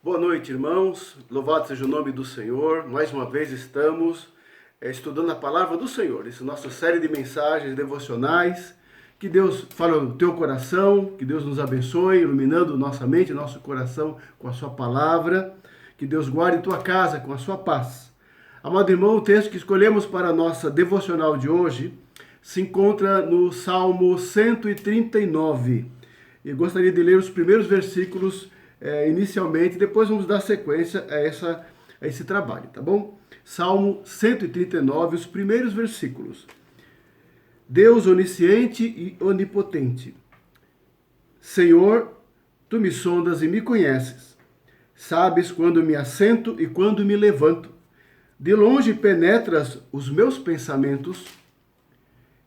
Boa noite, irmãos. Louvado seja o nome do Senhor. Mais uma vez estamos estudando a palavra do Senhor. Essa nossa série de mensagens devocionais. Que Deus fale no teu coração, que Deus nos abençoe, iluminando nossa mente, nosso coração com a sua palavra. Que Deus guarde tua casa com a sua paz. Amado irmão, o texto que escolhemos para a nossa devocional de hoje se encontra no Salmo 139. Eu gostaria de ler os primeiros versículos inicialmente, depois vamos dar sequência a esse trabalho, tá bom? Salmo 139, os primeiros versículos. Deus onisciente e onipotente, Senhor, tu me sondas e me conheces. Sabes quando me assento e quando me levanto. De longe penetras os meus pensamentos,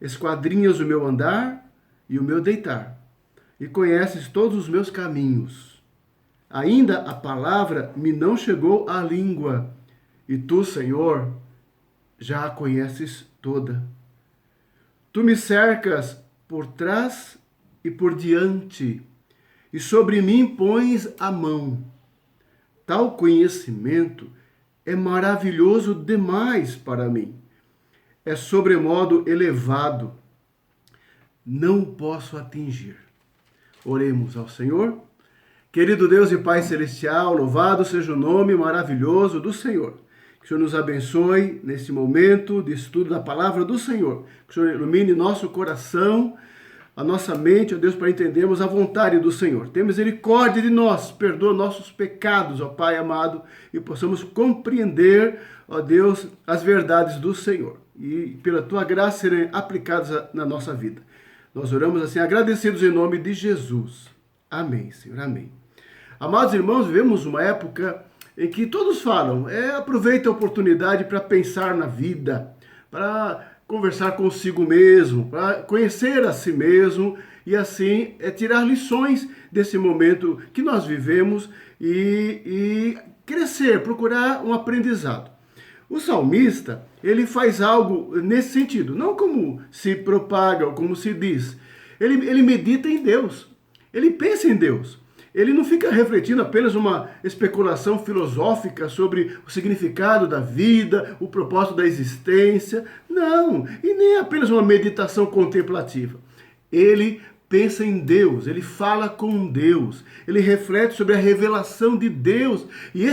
esquadrinhas o meu andar e o meu deitar, e conheces todos os meus caminhos. Ainda a palavra me não chegou à língua, e tu, Senhor, já a conheces toda. Tu me cercas por trás e por diante, e sobre mim pões a mão. Tal conhecimento é maravilhoso demais para mim. É sobremodo elevado. Não posso atingir. Oremos ao Senhor. Querido Deus e Pai Celestial, louvado seja o nome maravilhoso do Senhor. Que o Senhor nos abençoe nesse momento de estudo da palavra do Senhor. Que o Senhor ilumine nosso coração, a nossa mente, ó Deus, para entendermos a vontade do Senhor. Tenha misericórdia de nós, perdoa nossos pecados, ó Pai amado, e possamos compreender, ó Deus, as verdades do Senhor. E pela Tua graça serem aplicadas na nossa vida. Nós oramos assim, agradecidos em nome de Jesus. Amém, Senhor, amém. Amados irmãos, vivemos uma época em que todos falam, aproveita a oportunidade para pensar na vida, para conversar consigo mesmo, para conhecer a si mesmo e assim tirar lições desse momento que nós vivemos e crescer, procurar um aprendizado. O salmista, ele faz algo nesse sentido, não como se propaga ou como se diz, ele medita em Deus, ele pensa em Deus. Ele não fica refletindo apenas uma especulação filosófica sobre o significado da vida, o propósito da existência. Não, e nem apenas uma meditação contemplativa. Ele pensa em Deus, ele fala com Deus, ele reflete sobre a revelação de Deus. E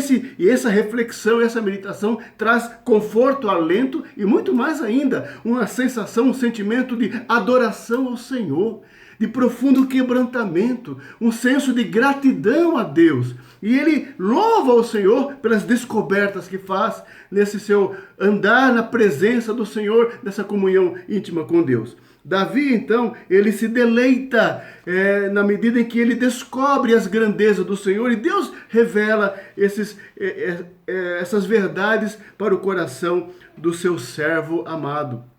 essa reflexão, essa meditação traz conforto, alento e muito mais ainda, uma sensação, um sentimento de adoração ao Senhor, de profundo quebrantamento, um senso de gratidão a Deus. E ele louva o Senhor pelas descobertas que faz nesse seu andar na presença do Senhor, nessa comunhão íntima com Deus. Davi, então, ele se deleita na medida em que ele descobre as grandezas do Senhor e Deus revela essas verdades para o coração do seu servo amado.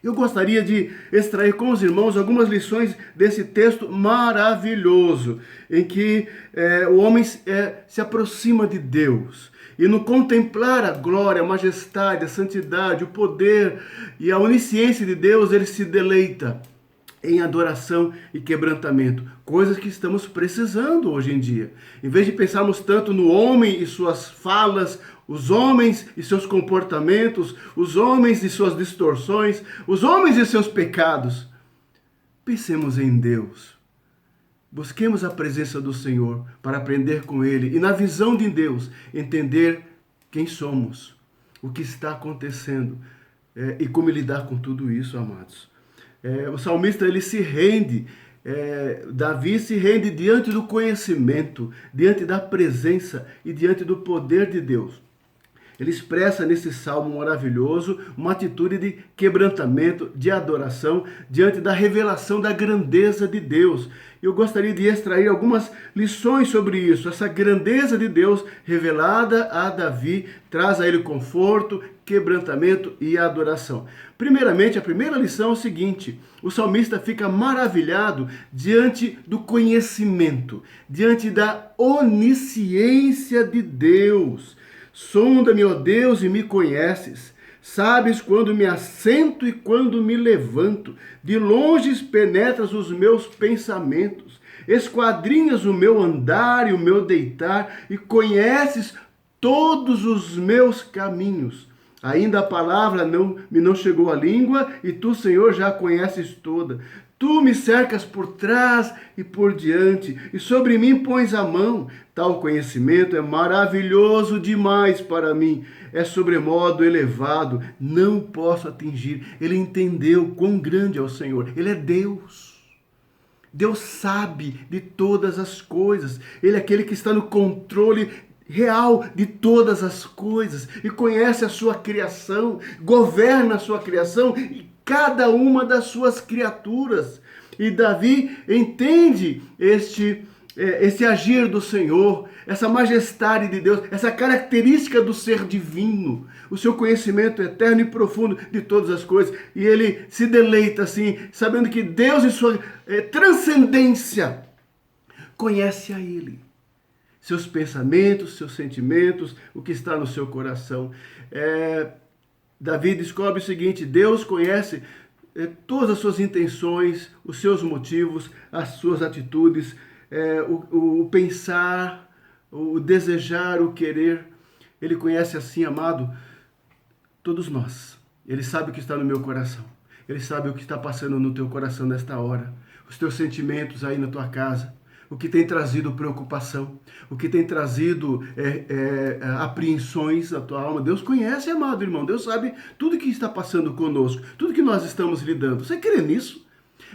Eu gostaria de extrair com os irmãos algumas lições desse texto maravilhoso, em que o homem se aproxima de Deus. E no contemplar a glória, a majestade, a santidade, o poder e a onisciência de Deus, ele se deleita em adoração e quebrantamento, coisas que estamos precisando hoje em dia. Em vez de pensarmos tanto no homem e suas falas, os homens e seus comportamentos, os homens e suas distorções, os homens e seus pecados, pensemos em Deus. Busquemos a presença do Senhor para aprender com Ele e, na visão de Deus, entender quem somos, o que está acontecendo e como lidar com tudo isso, amados. O salmista, ele se rende, Davi se rende diante do conhecimento, diante da presença e diante do poder de Deus. Ele expressa nesse salmo maravilhoso uma atitude de quebrantamento, de adoração, diante da revelação da grandeza de Deus. Eu gostaria de extrair algumas lições sobre isso. Essa grandeza de Deus revelada a Davi traz a ele conforto, quebrantamento e adoração. Primeiramente, a primeira lição é o seguinte: o salmista fica maravilhado diante do conhecimento, diante da onisciência de Deus. Sonda-me, ó Deus, e me conheces. Sabes quando me assento e quando me levanto. De longe penetras os meus pensamentos. esquadrinhas o meu andar e o meu deitar, e conheces todos os meus caminhos. Ainda a palavra me não chegou à língua, e tu, Senhor, já a conheces toda. Tu me cercas por trás e por diante, e sobre mim pões a mão. Tal conhecimento é maravilhoso demais para mim, é sobremodo elevado, não posso atingir. Ele entendeu quão grande é o Senhor, ele é Deus. Deus sabe de todas as coisas, ele é aquele que está no controle real de todas as coisas e conhece a sua criação, governa a sua criação e cada uma das suas criaturas. E Davi entende esse agir do Senhor, essa majestade de Deus, essa característica do ser divino, o seu conhecimento eterno e profundo de todas as coisas. E ele se deleita assim, sabendo que Deus em sua transcendência conhece a ele. Seus pensamentos, seus sentimentos, o que está no seu coração. Davi descobre o seguinte: Deus conhece todas as suas intenções, os seus motivos, as suas atitudes, o pensar, o desejar, o querer. Ele conhece assim, amado, todos nós. Ele sabe o que está no meu coração. Ele sabe o que está passando no teu coração nesta hora. Os teus sentimentos aí na tua casa. O que tem trazido preocupação, o que tem trazido apreensões na tua alma. Deus conhece, amado irmão. Deus sabe tudo que está passando conosco, tudo que nós estamos lidando. Você crê nisso?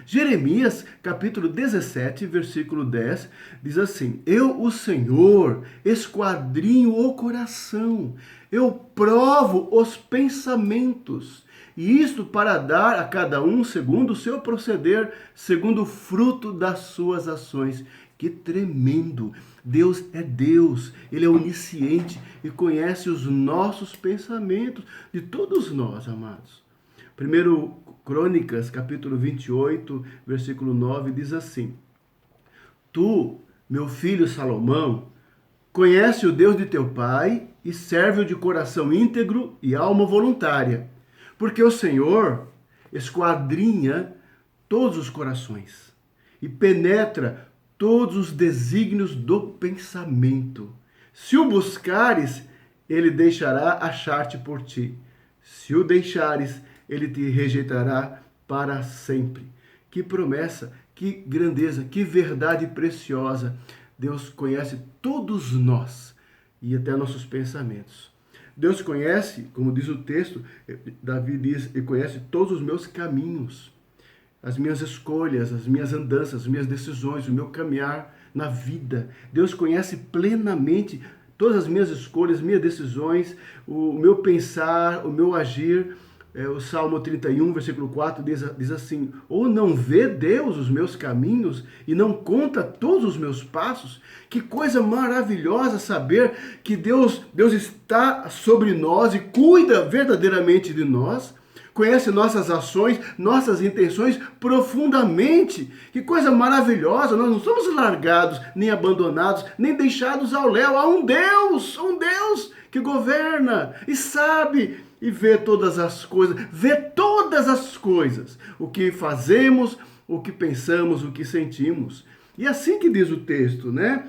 Jeremias, capítulo 17, versículo 10, diz assim: Eu, o Senhor, esquadrinho o coração, eu provo os pensamentos, e isto para dar a cada um segundo o seu proceder, segundo o fruto das suas ações. Que tremendo! Deus é Deus, Ele é onisciente e conhece os nossos pensamentos, de todos nós, amados. Primeiro Crônicas, capítulo 28, versículo 9, diz assim: Tu, meu filho Salomão, conhece o Deus de teu pai e serve-o de coração íntegro e alma voluntária, porque o Senhor esquadrinha todos os corações e penetra todos os desígnios do pensamento. Se o buscares, ele deixará achar-te por ti. Se o deixares, ele te rejeitará para sempre. Que promessa, que grandeza, que verdade preciosa. Deus conhece todos nós e até nossos pensamentos. Deus conhece, como diz o texto, Davi diz, ele conhece todos os meus caminhos, as minhas escolhas, as minhas andanças, as minhas decisões, o meu caminhar na vida. Deus conhece plenamente todas as minhas escolhas, minhas decisões, o meu pensar, o meu agir. O Salmo 31, versículo 4 diz assim: Ou não vê Deus os meus caminhos e não conta todos os meus passos? Que coisa maravilhosa saber que Deus está sobre nós e cuida verdadeiramente de nós. Conhece nossas ações, nossas intenções profundamente. Que coisa maravilhosa! Nós não somos largados, nem abandonados, nem deixados ao léu. Há um Deus que governa e sabe e vê todas as coisas, o que fazemos, o que pensamos, o que sentimos. E assim que diz o texto, né?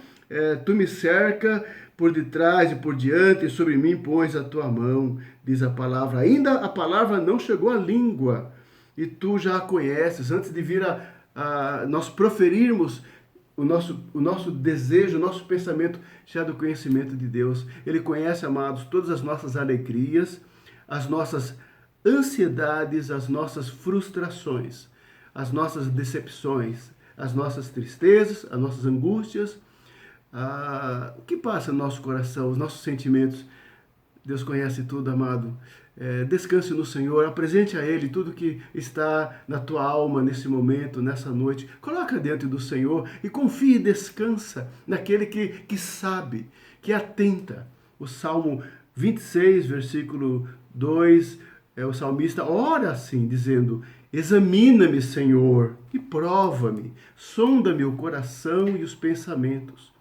Tu me cerca por detrás e por diante, e sobre mim pões a tua mão, diz a palavra. Ainda a palavra não chegou à língua, e tu já a conheces. Antes de vir a nós proferirmos o nosso desejo, o nosso pensamento já do conhecimento de Deus. Ele conhece, amados, todas as nossas alegrias, as nossas ansiedades, as nossas frustrações, as nossas decepções, as nossas tristezas, as nossas angústias, o que passa no nosso coração, os nossos sentimentos. Deus conhece tudo, amado. Descanse no Senhor, apresente a Ele tudo que está na tua alma nesse momento, nessa noite. Coloca diante do Senhor e confie e descansa naquele que sabe, que atenta. O Salmo 26, versículo 2, o salmista ora assim, dizendo: Examina-me, Senhor, e prova-me, sonda-me o coração e os pensamentos.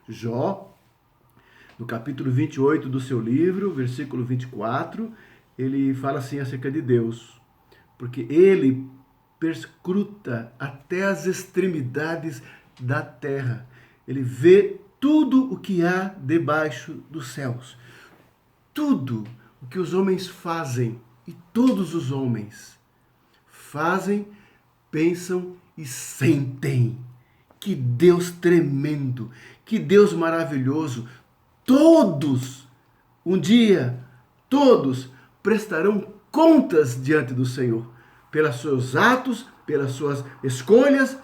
Jó, no capítulo 28 do seu livro, versículo 24, ele fala assim acerca de Deus: porque ele perscruta até as extremidades da terra. Ele vê tudo o que há debaixo dos céus. Tudo o que os homens fazem, e todos os homens fazem, pensam e sentem. Que Deus tremendo, que Deus maravilhoso. Todos, um dia, todos prestarão contas diante do Senhor, pelos seus atos, pelas suas escolhas,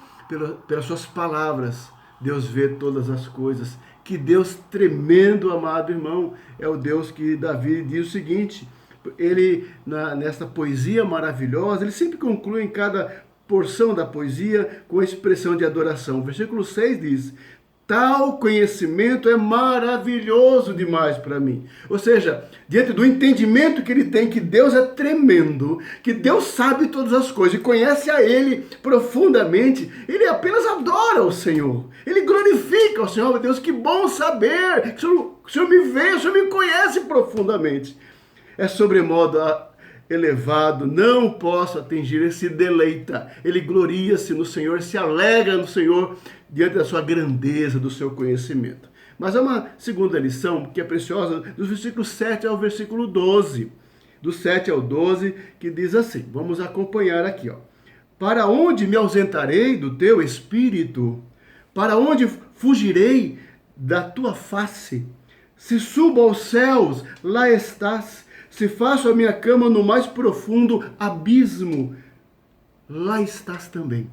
pelas suas palavras. Deus vê todas as coisas. Que Deus tremendo, amado irmão, é o Deus que Davi diz o seguinte, ele, nessa poesia maravilhosa, ele sempre conclui em cada porção da poesia com a expressão de adoração. O versículo 6 diz, tal conhecimento é maravilhoso demais para mim. Ou seja, diante do entendimento que ele tem que Deus é tremendo, que Deus sabe todas as coisas e conhece a Ele profundamente, ele apenas adora o Senhor. Ele glorifica o Senhor. Meu Deus, que bom saber que o Senhor me vê, o Senhor me conhece profundamente. É sobremodo elevado, não posso atingir, ele se deleita, ele gloria-se no Senhor, se alegra no Senhor diante da sua grandeza, do seu conhecimento. Mas há uma segunda lição que é preciosa, dos versículos 7 ao versículo 12, do 7 ao 12, que diz assim, vamos acompanhar aqui, ó. Para onde me ausentarei do teu espírito? Para onde fugirei da tua face? Se subo aos céus, lá estás. Se faço a minha cama no mais profundo abismo, lá estás também.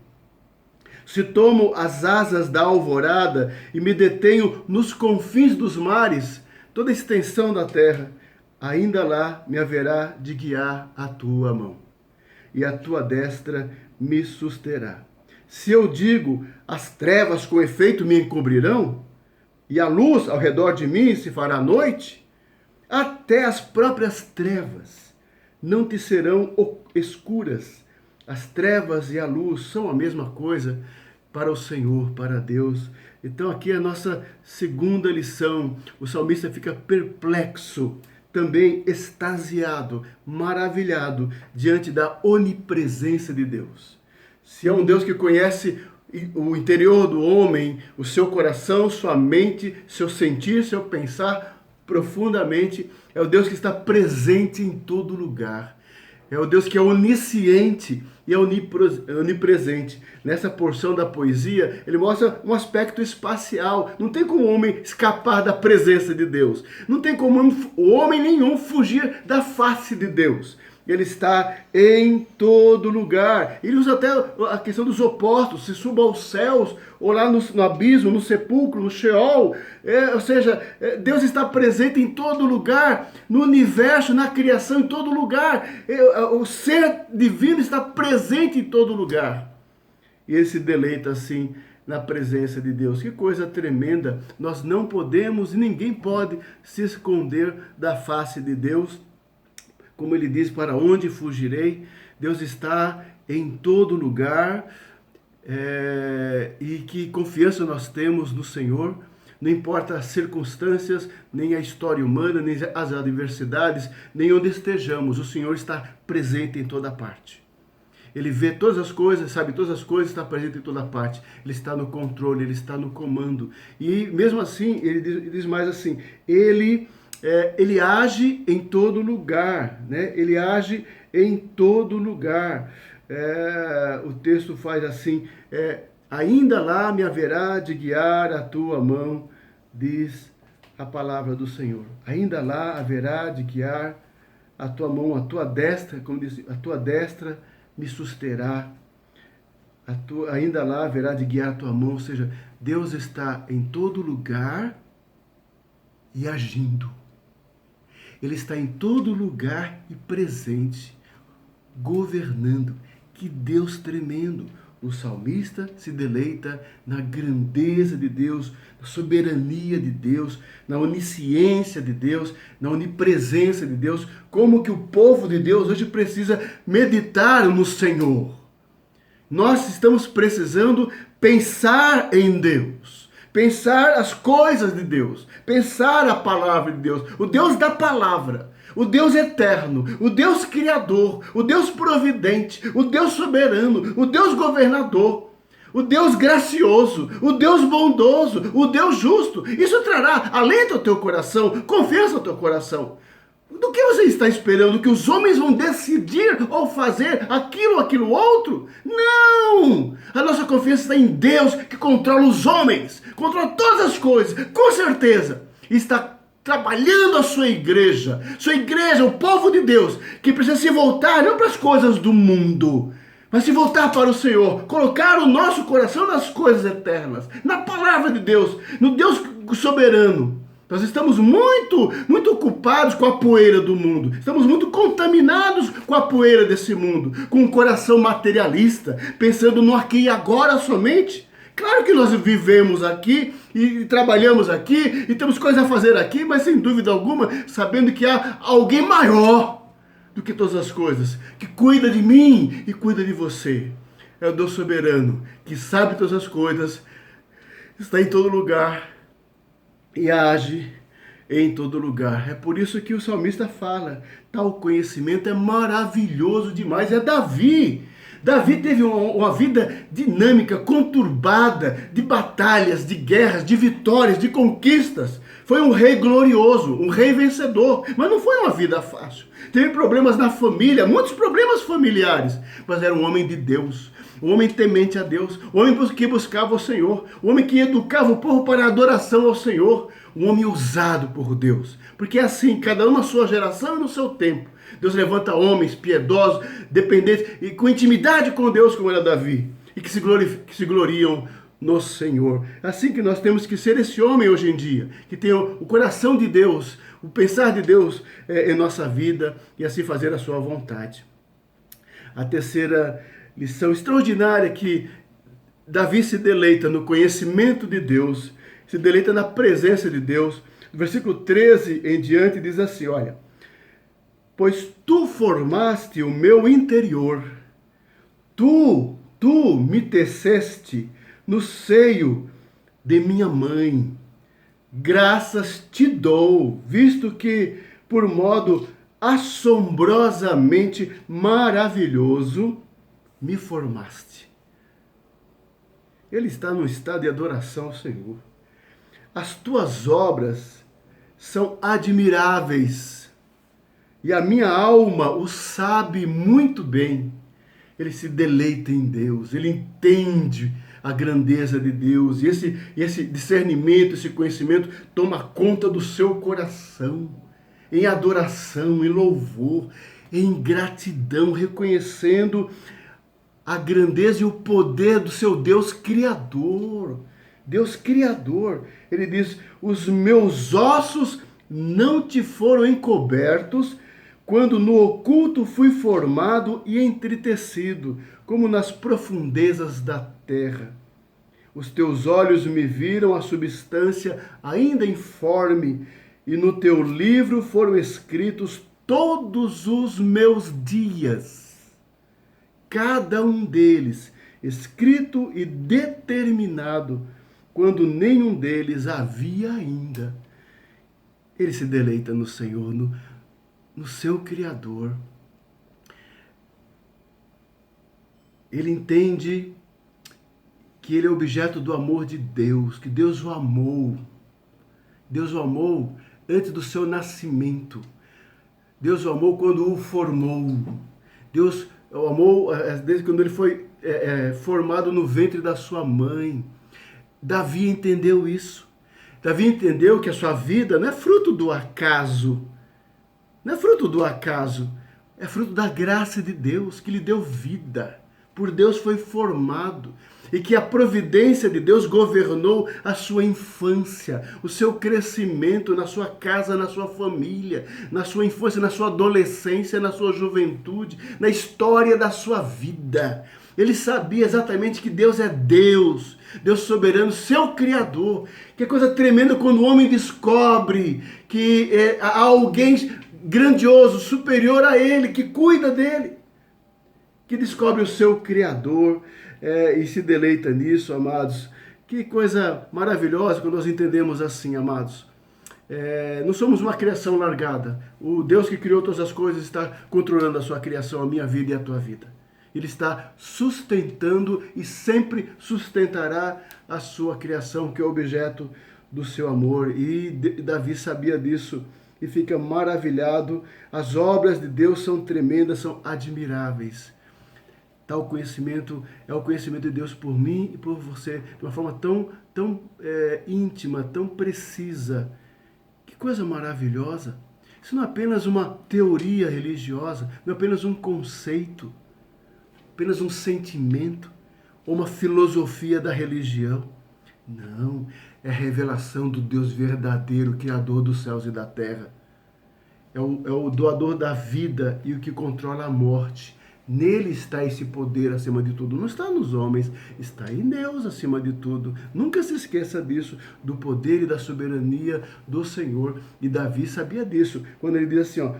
Se tomo as asas da alvorada e me detenho nos confins dos mares, toda a extensão da terra, ainda lá me haverá de guiar a tua mão, e a tua destra me susterá. Se eu digo, as trevas com efeito me encobrirão, e a luz ao redor de mim se fará noite, até as próprias trevas não te serão escuras. As trevas e a luz são a mesma coisa para o Senhor, para Deus. Então aqui é a nossa segunda lição. O salmista fica perplexo, também extasiado, maravilhado diante da onipresença de Deus. Se é um Deus que conhece o interior do homem, o seu coração, sua mente, seu sentir, seu pensar, profundamente, é o Deus que está presente em todo lugar. É o Deus que é onisciente e é onipresente. Nessa porção da poesia, ele mostra um aspecto espacial. Não tem como o homem escapar da presença de Deus. Não tem como o homem nenhum fugir da face de Deus. Ele está em todo lugar. Ele usa até a questão dos opostos, se suba aos céus, ou lá no abismo, no sepulcro, no Sheol. Ou seja, Deus está presente em todo lugar, no universo, na criação, em todo lugar. O ser divino está presente em todo lugar. E ele se deleita assim na presença de Deus. Que coisa tremenda. Nós não podemos e ninguém pode se esconder da face de Deus. Como ele diz, para onde fugirei? Deus está em todo lugar, e que confiança nós temos no Senhor, não importa as circunstâncias, nem a história humana, nem as adversidades, nem onde estejamos, o Senhor está presente em toda parte. Ele vê todas as coisas, sabe todas as coisas, está presente em toda parte. Ele está no controle, ele está no comando. E mesmo assim, ele diz mais assim, ele age em todo lugar, né? Ele age em todo lugar. O texto faz assim, ainda lá me haverá de guiar a tua mão, diz a palavra do Senhor. Ainda lá haverá de guiar a tua mão, a tua destra, como diz, a tua destra me susterá. Ainda lá haverá de guiar a tua mão, ou seja, Deus está em todo lugar e agindo. Ele está em todo lugar e presente, governando. Que Deus tremendo! O salmista se deleita na grandeza de Deus, na soberania de Deus, na onisciência de Deus, na onipresença de Deus. Como que o povo de Deus hoje precisa meditar no Senhor. Nós estamos precisando pensar em Deus. Pensar as coisas de Deus, pensar a palavra de Deus, o Deus da palavra, o Deus eterno, o Deus criador, o Deus providente, o Deus soberano, o Deus governador, o Deus gracioso, o Deus bondoso, o Deus justo. Isso trará alento ao teu coração, confiança ao teu coração. Do que você está esperando? Que os homens vão decidir ou fazer aquilo ou aquilo outro? Não! A nossa confiança está em Deus, que controla os homens, controla todas as coisas, com certeza. Está trabalhando a sua igreja, o povo de Deus, que precisa se voltar não para as coisas do mundo, mas se voltar para o Senhor, colocar o nosso coração nas coisas eternas, na palavra de Deus, no Deus soberano. Nós estamos muito ocupados com a poeira do mundo. Estamos muito contaminados com a poeira desse mundo. Com um coração materialista, pensando no aqui e agora somente. Claro que nós vivemos aqui e trabalhamos aqui e temos coisas a fazer aqui, mas sem dúvida alguma, sabendo que há alguém maior do que todas as coisas, que cuida de mim e cuida de você. É o Deus soberano, que sabe todas as coisas, está em todo lugar e age em todo lugar. É por isso que o salmista fala, tal conhecimento é maravilhoso demais. É Davi. Davi teve uma vida dinâmica, conturbada, de batalhas, de guerras, de vitórias, de conquistas. Foi um rei glorioso, um rei vencedor, mas não foi uma vida fácil. Teve problemas na família, muitos problemas familiares, mas era um homem de Deus, um homem temente a Deus, um homem que buscava o Senhor, um homem que educava o povo para a adoração ao Senhor, um homem usado por Deus. Porque é assim, cada um na sua geração e no seu tempo. Deus levanta homens piedosos, dependentes e com intimidade com Deus, como era Davi, e que se gloriam no Senhor. É assim que nós temos que ser esse homem hoje em dia, que tem o coração de Deus, o pensar de Deus em nossa vida e assim fazer a sua vontade. A terceira lição extraordinária é que Davi se deleita no conhecimento de Deus, se deleita na presença de Deus. No versículo 13 em diante diz assim, olha, pois tu formaste o meu interior, tu me teceste no seio de minha mãe. Graças te dou, visto que por modo assombrosamente maravilhoso me formaste. Ele está num estado de adoração ao Senhor. As tuas obras são admiráveis e a minha alma o sabe muito bem. Ele se deleita em Deus, ele entende a grandeza de Deus, e esse discernimento, esse conhecimento toma conta do seu coração, em adoração, em louvor, em gratidão, reconhecendo a grandeza e o poder do seu Deus Criador. Deus Criador, ele diz, os meus ossos não te foram encobertos, quando no oculto fui formado e entretecido, como nas profundezas da terra. Os teus olhos me viram a substância ainda informe, e no teu livro foram escritos todos os meus dias, cada um deles escrito e determinado, quando nenhum deles havia ainda. Ele se deleita no Senhor, no seu Criador. Ele entende que ele é objeto do amor de Deus, que Deus o amou. Deus o amou antes do seu nascimento. Deus o amou quando o formou. Deus o amou desde quando ele foi formado no ventre da sua mãe. Davi entendeu isso. Davi entendeu que a sua vida não é fruto do acaso. Não é fruto do acaso. É fruto da graça de Deus, que lhe deu vida. Por Deus foi formado. E que a providência de Deus governou a sua infância, o seu crescimento na sua casa, na sua família, na sua infância, na sua adolescência, na sua juventude, na história da sua vida. Ele sabia exatamente que Deus é Deus, Deus soberano, seu Criador. Que é coisa tremenda quando o homem descobre que há alguém grandioso, superior a ele, que cuida dele, que descobre o seu Criador e se deleita nisso, amados. Que coisa maravilhosa quando nós entendemos assim, amados. Não somos uma criação largada. O Deus que criou todas as coisas está controlando a sua criação, a minha vida e a tua vida. Ele está sustentando e sempre sustentará a sua criação, que é objeto do seu amor. E Davi sabia disso e fica maravilhado. As obras de Deus são tremendas, são admiráveis. Tal conhecimento é o conhecimento de Deus por mim e por você, de uma forma tão íntima, tão precisa. Que coisa maravilhosa! Isso não é apenas uma teoria religiosa, não é apenas um conceito, apenas um sentimento, ou uma filosofia da religião. Não, é a revelação do Deus verdadeiro, Criador dos céus e da terra. É o doador da vida e o que controla a morte. Nele está esse poder acima de tudo. Não está nos homens, está em Deus acima de tudo. Nunca se esqueça disso, do poder e da soberania do Senhor. E Davi sabia disso, quando ele diz assim,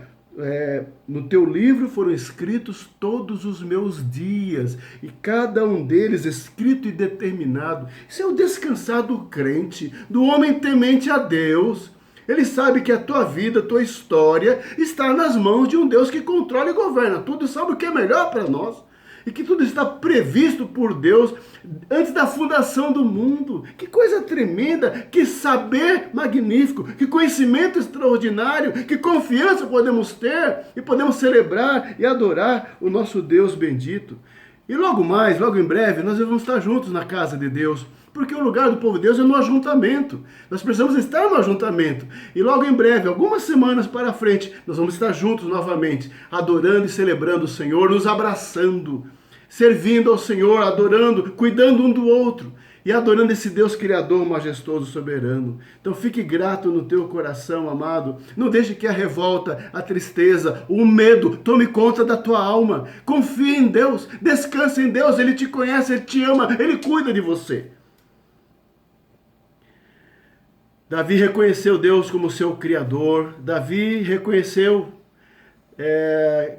no teu livro foram escritos todos os meus dias, e cada um deles escrito e determinado. Isso é o descansar do crente, do homem temente a Deus. Ele sabe que a tua vida, a tua história está nas mãos de um Deus que controla e governa tudo e sabe o que é melhor para nós. E que tudo está previsto por Deus antes da fundação do mundo. Que coisa tremenda, que saber magnífico, que conhecimento extraordinário, que confiança podemos ter e podemos celebrar e adorar o nosso Deus bendito. E logo mais, logo em breve, nós vamos estar juntos na casa de Deus. Porque o lugar do povo de Deus é no ajuntamento. Nós precisamos estar no ajuntamento. E logo em breve, algumas semanas para frente, nós vamos estar juntos novamente, adorando e celebrando o Senhor, nos abraçando, servindo ao Senhor, adorando, cuidando um do outro e adorando esse Deus Criador, majestoso, soberano. Então fique grato no teu coração, amado. Não deixe que a revolta, a tristeza, o medo tome conta da tua alma. Confie em Deus, descanse em Deus. Ele te conhece, Ele te ama, Ele cuida de você. Davi reconheceu Deus como seu Criador. Davi reconheceu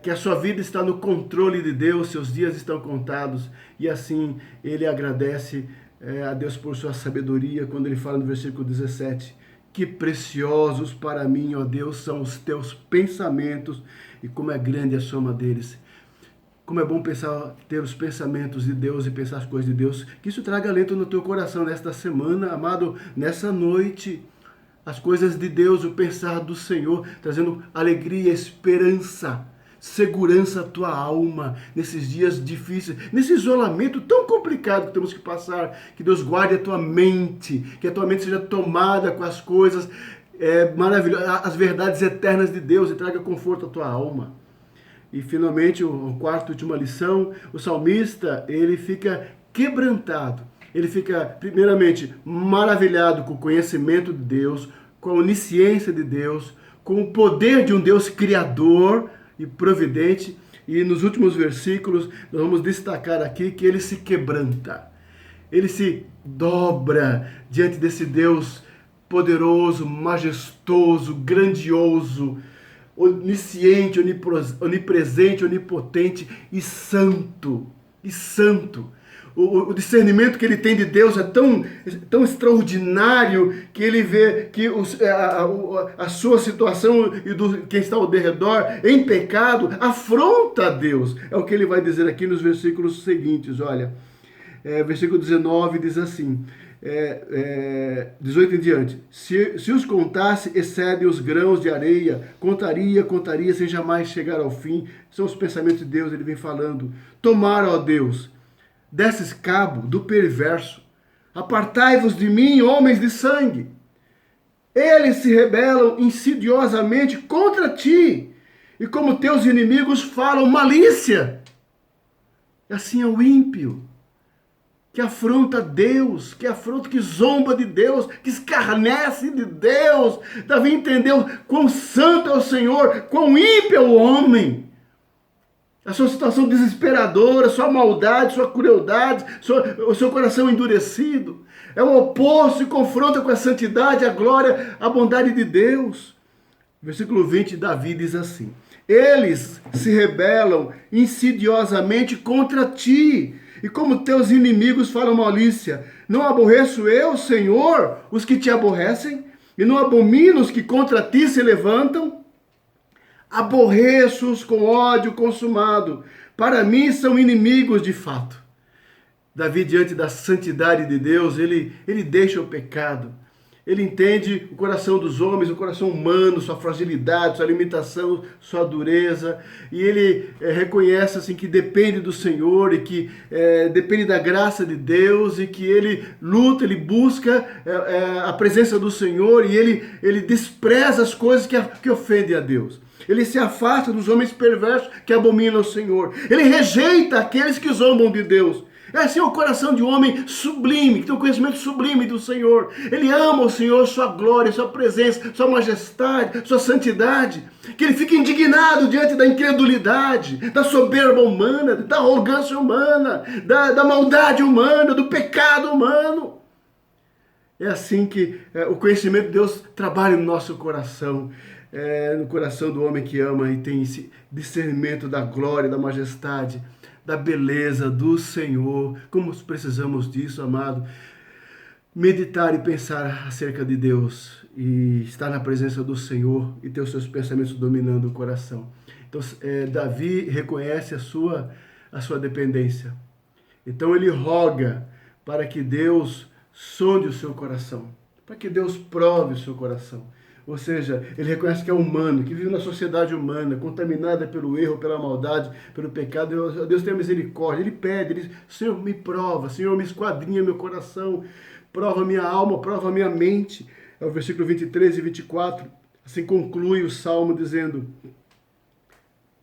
que a sua vida está no controle de Deus, seus dias estão contados. E assim ele agradece a Deus por sua sabedoria, quando ele fala no versículo 17, que preciosos para mim, ó Deus, são os teus pensamentos, e como é grande a soma deles. Como é bom ter os pensamentos de Deus e pensar as coisas de Deus. Que isso traga alento no teu coração nesta semana, amado, nessa noite. As coisas de Deus, o pensar do Senhor, trazendo alegria, esperança, segurança à tua alma, nesses dias difíceis, nesse isolamento tão complicado que temos que passar. Que Deus guarde a tua mente, que a tua mente seja tomada com as coisas maravilhosas, as verdades eternas de Deus, e traga conforto à tua alma. E finalmente, a quarta e última lição, o salmista, ele fica quebrantado. Ele fica, primeiramente, maravilhado com o conhecimento de Deus, com a onisciência de Deus, com o poder de um Deus criador e providente. E nos últimos versículos, nós vamos destacar aqui que ele se quebranta. Ele se dobra diante desse Deus poderoso, majestoso, grandioso, onisciente, onipresente, onipotente e santo. O discernimento que ele tem de Deus é tão extraordinário que ele vê que a sua situação e do quem está ao redor em pecado afronta a Deus. É o que ele vai dizer aqui nos versículos seguintes. Olha, versículo 19 diz assim, 18 em diante: se os contasse, excede os grãos de areia, contaria sem jamais chegar ao fim. São os pensamentos de Deus, ele vem falando. Tomara, ó Deus, desses cabo do perverso, apartai-vos de mim, homens de sangue. Eles se rebelam insidiosamente contra ti, e como teus inimigos falam malícia. Assim é o ímpio, que afronta Deus, que zomba de Deus, que escarnece de Deus. Davi entendeu quão santo é o Senhor, quão ímpio é o homem. A sua situação desesperadora, sua maldade, sua crueldade, o seu coração endurecido. É o oposto e confronta com a santidade, a glória, a bondade de Deus. Versículo 20, Davi diz assim: eles se rebelam insidiosamente contra ti, e como teus inimigos falam malícia. Não aborreço eu, Senhor, os que te aborrecem? E não abomino os que contra ti se levantam? Aborreço-os com ódio consumado, para mim são inimigos de fato. Davi, diante da santidade de Deus, ele deixa o pecado. Ele entende o coração dos homens, o coração humano, sua fragilidade, sua limitação, sua dureza. E ele reconhece assim, que depende do Senhor e que depende da graça de Deus e que ele luta, ele busca a presença do Senhor e ele despreza as coisas que ofendem a Deus. Ele se afasta dos homens perversos que abominam o Senhor. Ele rejeita aqueles que zombam de Deus. É assim o coração de um homem sublime, que tem um conhecimento sublime do Senhor. Ele ama o Senhor, sua glória, sua presença, sua majestade, sua santidade. Que ele fica indignado diante da incredulidade, da soberba humana, da arrogância humana, da maldade humana, do pecado humano. É assim que o conhecimento de Deus trabalha no nosso coração. No coração do homem que ama e tem esse discernimento da glória, da majestade, da beleza do Senhor. Como precisamos disso, amado. Meditar e pensar acerca de Deus e estar na presença do Senhor e ter os seus pensamentos dominando o coração. Então, Davi reconhece a sua dependência. Então, ele roga para que Deus sonde o seu coração, para que Deus prove o seu coração. Ou seja, ele reconhece que é humano, que vive na sociedade humana, contaminada pelo erro, pela maldade, pelo pecado. Deus tem misericórdia. Ele pede, ele diz, Senhor, me prova, Senhor, me esquadrinha meu coração, prova minha alma, prova minha mente. É o versículo 23 e 24. Assim conclui o Salmo dizendo,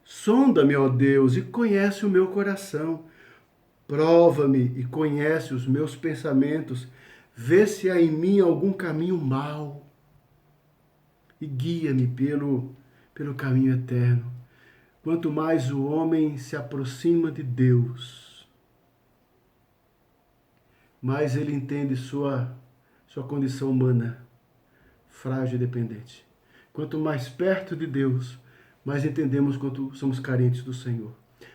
sonda-me, ó Deus, e conhece o meu coração. Prova-me e conhece os meus pensamentos. Vê se há em mim algum caminho mau. E guia-me pelo caminho eterno. Quanto mais o homem se aproxima de Deus, mais ele entende sua condição humana, frágil e dependente. Quanto mais perto de Deus, mais entendemos quanto somos carentes do Senhor.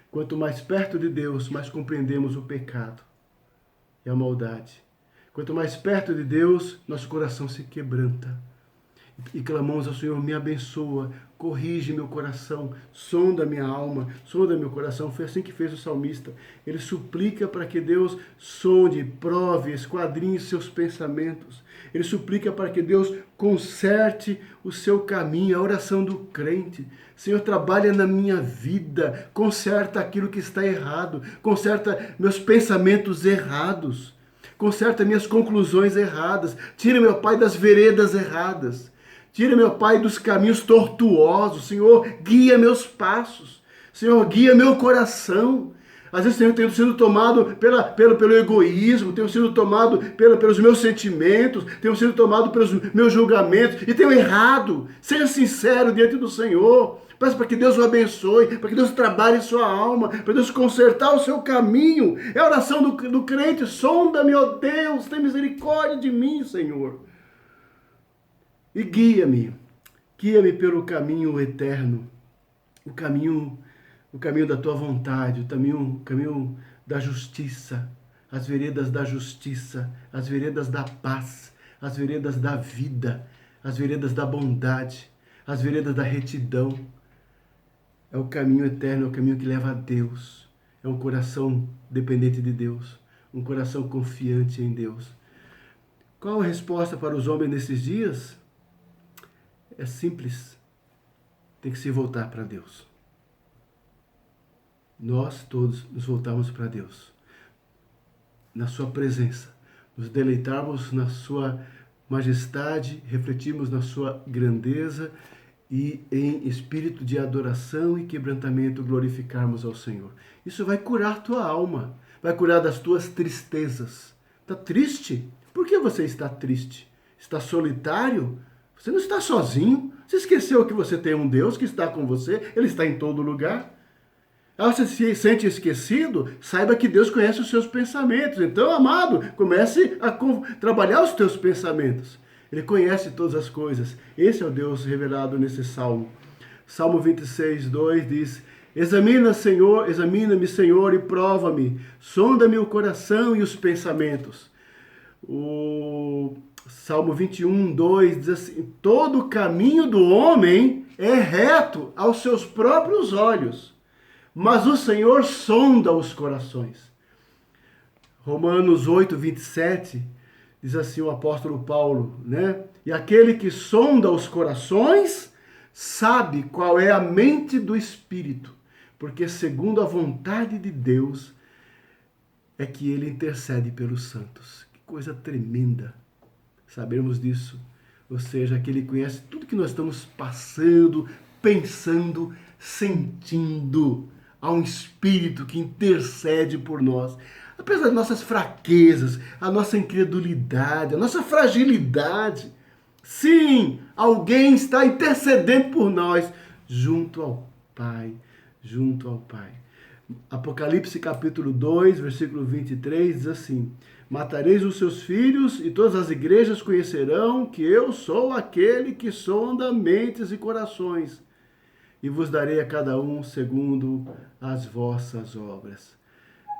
Quanto mais perto de Deus, mais compreendemos o pecado e a maldade. Quanto mais perto de Deus, nosso coração se quebranta. E clamamos ao Senhor, me abençoa, corrige meu coração, sonda minha alma, sonda meu coração. Foi assim que fez o salmista. Ele suplica para que Deus sonde, prove, esquadrinhe seus pensamentos. Ele suplica para que Deus conserte o seu caminho, a oração do crente. Senhor, trabalha na minha vida, conserta aquilo que está errado, conserta meus pensamentos errados, conserta minhas conclusões erradas, tira meu Pai das veredas erradas. Tira, meu Pai, dos caminhos tortuosos. Senhor, guia meus passos. Senhor, guia meu coração. Às vezes eu tenho sido tomado pelo egoísmo, tenho sido tomado pelos meus sentimentos, tenho sido tomado pelos meus julgamentos e tenho errado. Seja sincero diante do Senhor. Peça para que Deus o abençoe, para que Deus trabalhe sua alma, para Deus consertar o seu caminho. É a oração do crente. Sonda-me, ó Deus, tem misericórdia de mim, Senhor. E guia-me pelo caminho eterno, o caminho da tua vontade, o caminho da justiça, as veredas da justiça, as veredas da paz, as veredas da vida, as veredas da bondade, as veredas da retidão. É o caminho eterno, é o caminho que leva a Deus. É um coração dependente de Deus, um coração confiante em Deus. Qual a resposta para os homens nesses dias? É simples, tem que se voltar para Deus. Nós todos nos voltamos para Deus, na sua presença, nos deleitarmos na sua majestade, refletirmos na sua grandeza e em espírito de adoração e quebrantamento glorificarmos ao Senhor. Isso vai curar tua alma, vai curar das tuas tristezas. Está triste? Por que você está triste? Está solitário? Você não está sozinho. Você esqueceu que você tem um Deus que está com você. Ele está em todo lugar. Você se sente esquecido? Saiba que Deus conhece os seus pensamentos. Então, amado, comece a trabalhar os teus pensamentos. Ele conhece todas as coisas. Esse é o Deus revelado nesse salmo. Salmo 26, 2 diz, examina-me, Senhor, e prova-me. Sonda-me o coração e os pensamentos. O Salmo 21, 2 diz assim, todo o caminho do homem é reto aos seus próprios olhos, mas o Senhor sonda os corações. Romanos 8, 27, diz assim o apóstolo Paulo, né? E aquele que sonda os corações sabe qual é a mente do Espírito, porque segundo a vontade de Deus é que ele intercede pelos santos. Que coisa tremenda sabermos disso. Ou seja, que ele conhece tudo que nós estamos passando, pensando, sentindo. Há um Espírito que intercede por nós. Apesar das nossas fraquezas, a nossa incredulidade, a nossa fragilidade. Sim, alguém está intercedendo por nós junto ao Pai, junto ao Pai. Apocalipse capítulo 2, versículo 23, diz assim: matareis os seus filhos e todas as igrejas conhecerão que eu sou aquele que sonda mentes e corações e vos darei a cada um segundo as vossas obras.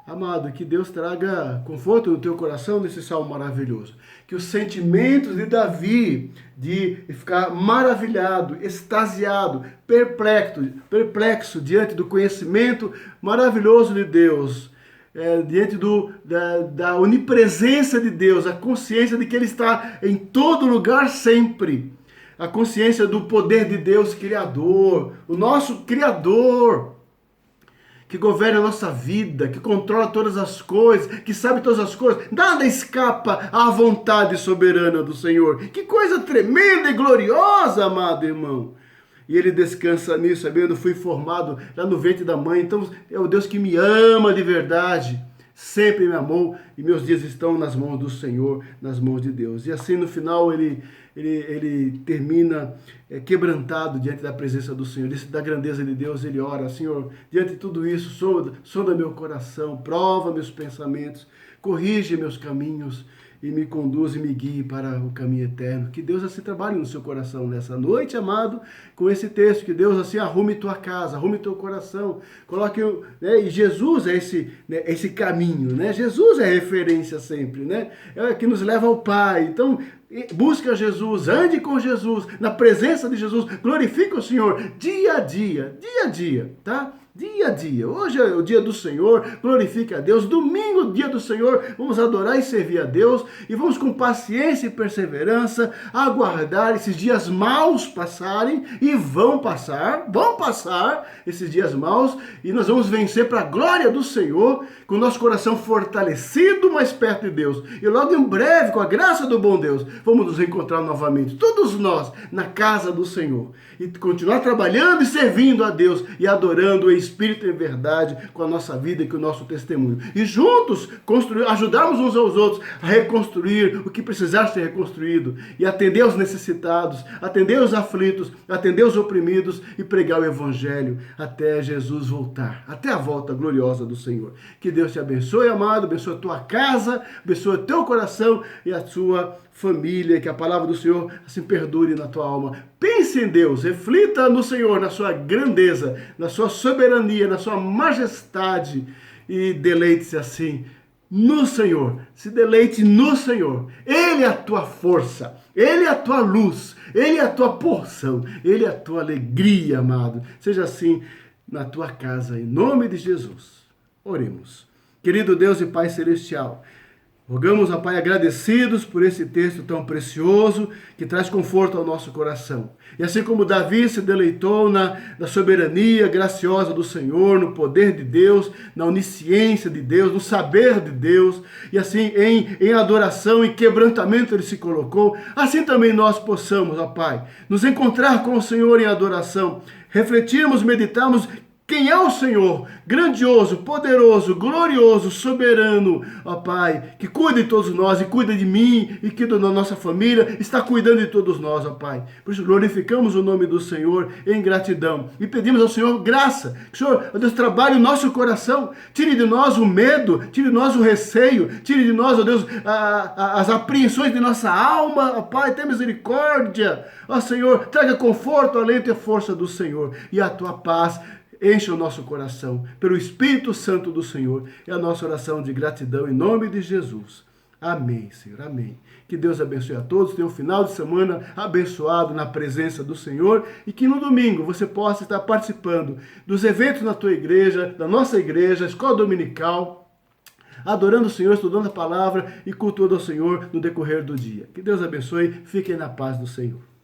Amado, que Deus traga conforto no teu coração nesse salmo maravilhoso. Que os sentimentos de Davi, de ficar maravilhado, extasiado, perplexo diante do conhecimento maravilhoso de Deus, diante da onipresença de Deus, a consciência de que Ele está em todo lugar sempre, a consciência do poder de Deus Criador, o nosso Criador, que governa a nossa vida, que controla todas as coisas, que sabe todas as coisas. Nada escapa à vontade soberana do Senhor. Que coisa tremenda e gloriosa, amado irmão. E ele descansa nisso, sabendo, fui formado lá no ventre da mãe. Então é o Deus que me ama de verdade. Sempre me amou e meus dias estão nas mãos do Senhor, nas mãos de Deus. E assim no final ele termina quebrantado diante da presença do Senhor, da grandeza de Deus. Ele ora: Senhor, diante de tudo isso, sonda meu coração, prova meus pensamentos, corrige meus caminhos e me conduz e me guie para o caminho eterno. Que Deus assim trabalhe no seu coração nessa noite, amado, com esse texto. Que Deus assim arrume tua casa, arrume teu coração. Coloque, e Jesus é esse caminho, né? Jesus é referência sempre, né? É que nos leva ao Pai. Então, busca Jesus, ande com Jesus, na presença de Jesus, glorifica o Senhor dia a dia, tá? Dia a dia. Hoje é o dia do Senhor, glorifique a Deus. Domingo, dia do Senhor, vamos adorar e servir a Deus. E vamos com paciência e perseverança aguardar esses dias maus passarem. E vão passar esses dias maus. E nós vamos vencer para a glória do Senhor, com o nosso coração fortalecido, mais perto de Deus. E logo em breve, com a graça do bom Deus, vamos nos encontrar novamente, todos nós, na casa do Senhor. E continuar trabalhando e servindo a Deus e adorando em espírito e em verdade com a nossa vida e com o nosso testemunho. E juntos ajudarmos uns aos outros a reconstruir o que precisar ser reconstruído e atender aos necessitados, atender os aflitos, atender os oprimidos e pregar o Evangelho até Jesus voltar, até a volta gloriosa do Senhor. Que Deus te abençoe, amado, abençoe a tua casa, abençoe o teu coração e a sua família, que a palavra do Senhor assim perdure na tua alma. Pense em Deus, reflita no Senhor, na sua grandeza, na sua soberania, na sua majestade e deleite-se assim no Senhor. Se deleite no Senhor. Ele é a tua força, Ele é a tua luz, Ele é a tua porção, Ele é a tua alegria, amado. Seja assim na tua casa, em nome de Jesus. Oremos. Querido Deus e Pai Celestial, rogamos, ó Pai, agradecidos por esse texto tão precioso que traz conforto ao nosso coração. E assim como Davi se deleitou na soberania graciosa do Senhor, no poder de Deus, na onisciência de Deus, no saber de Deus, e assim em adoração e quebrantamento ele se colocou, assim também nós possamos, ó Pai, nos encontrar com o Senhor em adoração, refletirmos, meditarmos quem é o Senhor, grandioso, poderoso, glorioso, soberano, ó Pai, que cuida de todos nós e cuida de mim e que da nossa família, está cuidando de todos nós, ó Pai. Por isso glorificamos o nome do Senhor em gratidão e pedimos ao Senhor graça, que o Senhor, ó Deus, trabalhe o nosso coração, tire de nós o medo, tire de nós o receio, tire de nós, ó Deus, as apreensões de nossa alma, ó Pai, tenha misericórdia, ó Senhor, traga conforto, alento e força do Senhor e a tua paz. Enche o nosso coração pelo Espírito Santo do Senhor. É a nossa oração de gratidão em nome de Jesus. Amém, Senhor, amém. Que Deus abençoe a todos, tenha um final de semana abençoado na presença do Senhor e que no domingo você possa estar participando dos eventos na tua igreja, da nossa igreja, escola dominical, adorando o Senhor, estudando a palavra e cultuando ao Senhor no decorrer do dia. Que Deus abençoe, fiquem na paz do Senhor.